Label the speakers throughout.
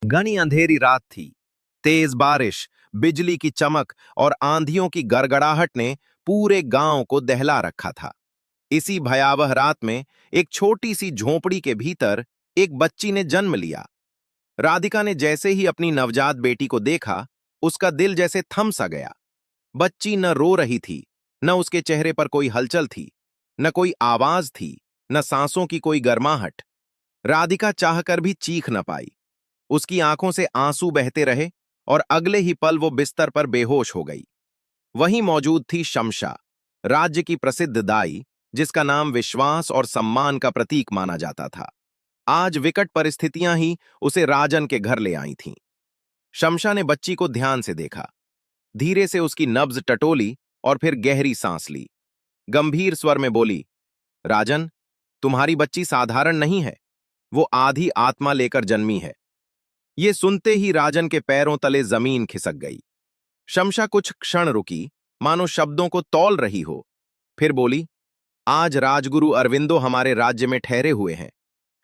Speaker 1: घनी अंधेरी रात थी। तेज बारिश, बिजली की चमक और आंधियों की गड़गड़ाहट ने पूरे गांव को दहला रखा था। इसी भयावह रात में एक छोटी सी झोपड़ी के भीतर एक बच्ची ने जन्म लिया। राधिका ने जैसे ही अपनी नवजात बेटी को देखा, उसका दिल जैसे थम सा गया। बच्ची न रो रही थी, न उसके चेहरे पर कोई हलचल थी, न कोई आवाज थी, न सांसों की कोई गर्माहट। राधिका चाहकर भी चीख न पाई। उसकी आंखों से आंसू बहते रहे और अगले ही पल वो बिस्तर पर बेहोश हो गई। वहीं मौजूद थी शमशा, राज्य की प्रसिद्ध दाई, जिसका नाम विश्वास और सम्मान का प्रतीक माना जाता था। आज विकट परिस्थितियां ही उसे राजन के घर ले आई थीं। शमशा ने बच्ची को ध्यान से देखा, धीरे से उसकी नब्ज टटोली और फिर गहरी सांस ली। गंभीर स्वर में बोली, राजन, तुम्हारी बच्ची साधारण नहीं है, वो आधी आत्मा लेकर जन्मी है। ये सुनते ही राजन के पैरों तले जमीन खिसक गई। शमशा कुछ क्षण रुकी, मानो शब्दों को तौल रही हो। फिर बोली, आज राजगुरु अरविंदो हमारे राज्य में ठहरे हुए हैं।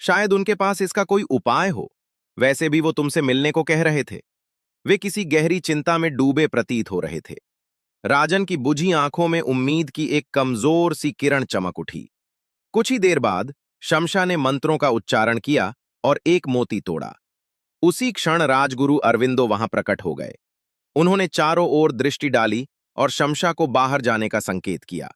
Speaker 1: शायद उनके पास इसका कोई उपाय हो। वैसे भी वो तुमसे मिलने को कह रहे थे। वे किसी गहरी चिंता में डूबे प्रतीत हो रहे थे। राजन की बुझी आंखों में उम्मीद की एक कमजोर सी किरण चमक उठी। कुछ ही देर बाद शमशा ने मंत्रों का उच्चारण किया और एक मोती तोड़ा। उसी क्षण राजगुरु अरविंदो वहां प्रकट हो गए। उन्होंने चारों ओर दृष्टि डाली और शमशा को बाहर जाने का संकेत किया।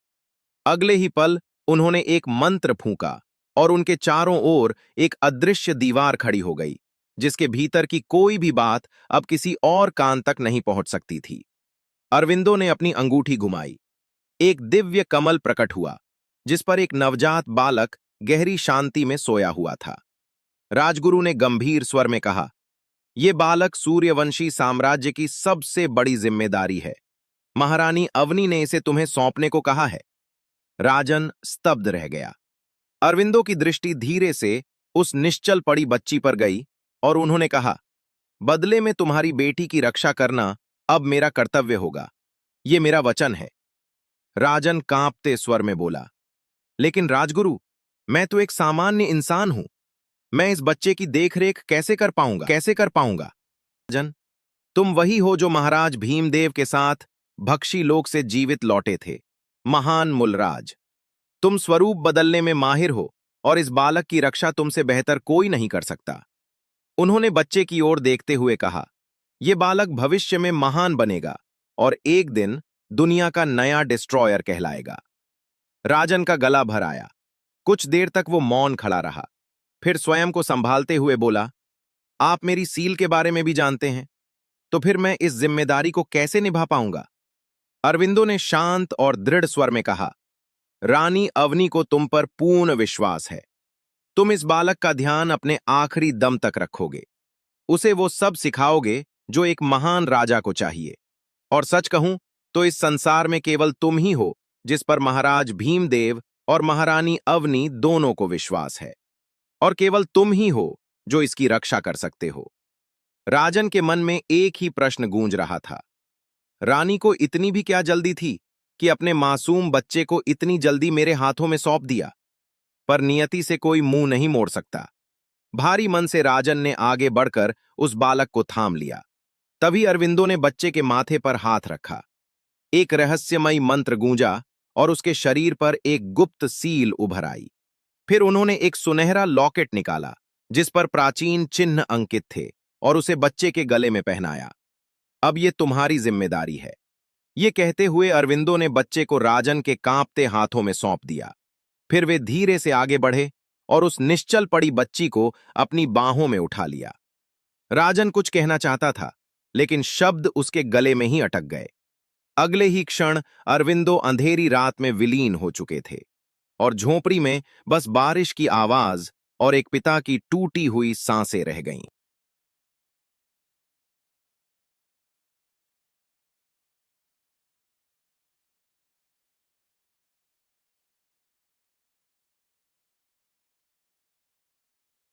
Speaker 1: अगले ही पल उन्होंने एक मंत्र फूंका और उनके चारों ओर एक अदृश्य दीवार खड़ी हो गई, जिसके भीतर की कोई भी बात अब किसी और कान तक नहीं पहुंच सकती थी। अरविंदो ने अपनी अंगूठी घुमाई। एक दिव्य कमल प्रकट हुआ, जिस पर एक नवजात बालक गहरी शांति में सोया हुआ था। राजगुरु ने गंभीर स्वर में कहा, यह बालक सूर्यवंशी साम्राज्य की सबसे बड़ी जिम्मेदारी है। महारानी अवनी ने इसे तुम्हें सौंपने को कहा है। राजन स्तब्ध रह गया। अरविंदो की दृष्टि धीरे से उस निश्चल पड़ी बच्ची पर गई और उन्होंने कहा, बदले में तुम्हारी बेटी की रक्षा करना अब मेरा कर्तव्य होगा। यह मेरा वचन है। राजन कांपते स्वर में बोला, लेकिन राजगुरु, मैं तो एक सामान्य इंसान हूं। मैं इस बच्चे की देखरेख कैसे कर पाऊंगा? राजन, तुम वही हो जो महाराज भीमदेव के साथ भक्षी लोक से जीवित लौटे थे। महान मूलराज, तुम स्वरूप बदलने में माहिर हो और इस बालक की रक्षा तुमसे बेहतर कोई नहीं कर सकता। उन्होंने बच्चे की ओर देखते हुए कहा, यह बालक भविष्य में महान बनेगा और एक दिन दुनिया का नया डिस्ट्रॉयर कहलाएगा। राजन का गला भर आया। कुछ देर तक वो मौन खड़ा रहा, फिर स्वयं को संभालते हुए बोला, आप मेरी सील के बारे में भी जानते हैं, तो फिर मैं इस जिम्मेदारी को कैसे निभा पाऊंगा? अरविंदो ने शांत और दृढ़ स्वर में कहा, रानी अवनी को तुम पर पूर्ण विश्वास है। तुम इस बालक का ध्यान अपने आखिरी दम तक रखोगे। उसे वो सब सिखाओगे जो एक महान राजा को चाहिए। और सच कहूं तो इस संसार में केवल तुम ही हो जिस पर महाराज भीमदेव और महारानी अवनी दोनों को विश्वास है। और केवल तुम ही हो जो इसकी रक्षा कर सकते हो। राजन के मन में एक ही प्रश्न गूंज रहा था, रानी को इतनी भी क्या जल्दी थी कि अपने मासूम बच्चे को इतनी जल्दी मेरे हाथों में सौंप दिया? पर नियति से कोई मुंह नहीं मोड़ सकता। भारी मन से राजन ने आगे बढ़कर उस बालक को थाम लिया। तभी अरविंदो ने बच्चे के माथे पर हाथ रखा। एक रहस्यमयी मंत्र गूंजा और उसके शरीर पर एक गुप्त सील उभर आई। फिर उन्होंने एक सुनहरा लॉकेट निकाला, जिस पर प्राचीन चिन्ह अंकित थे, और उसे बच्चे के गले में पहनाया। अब ये तुम्हारी जिम्मेदारी है। ये कहते हुए अरविंदो ने बच्चे को राजन के कांपते हाथों में सौंप दिया। फिर वे धीरे से आगे बढ़े और उस निश्चल पड़ी बच्ची को अपनी बाहों में उठा लिया। राजन कुछ कहना चाहता था, लेकिन शब्द उसके गले में ही अटक गए। अगले ही क्षण अरविंदो अंधेरी रात में विलीन हो चुके थे और झोपड़ी में बस बारिश की आवाज और एक पिता की टूटी हुई सांसें रह गईं।